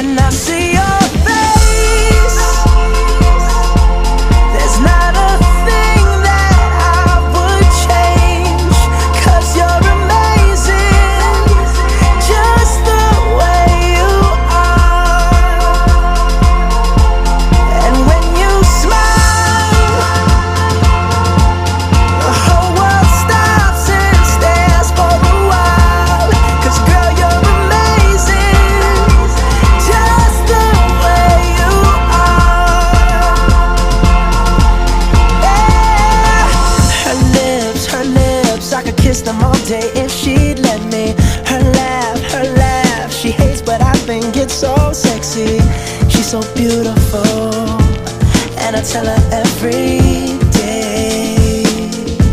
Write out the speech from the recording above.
and I see your face. There's not a thing that I would change, 'cause you're amazing, just the way you are. And when you smile, the whole world stops and stares for a while. 'Cause girl, you're amazing, just the way you are. Yeah. Her lips, I could kiss them all day if she'd let me. Her laugh, she hates but I think it's so sexy. She's so beautiful, and I tell her every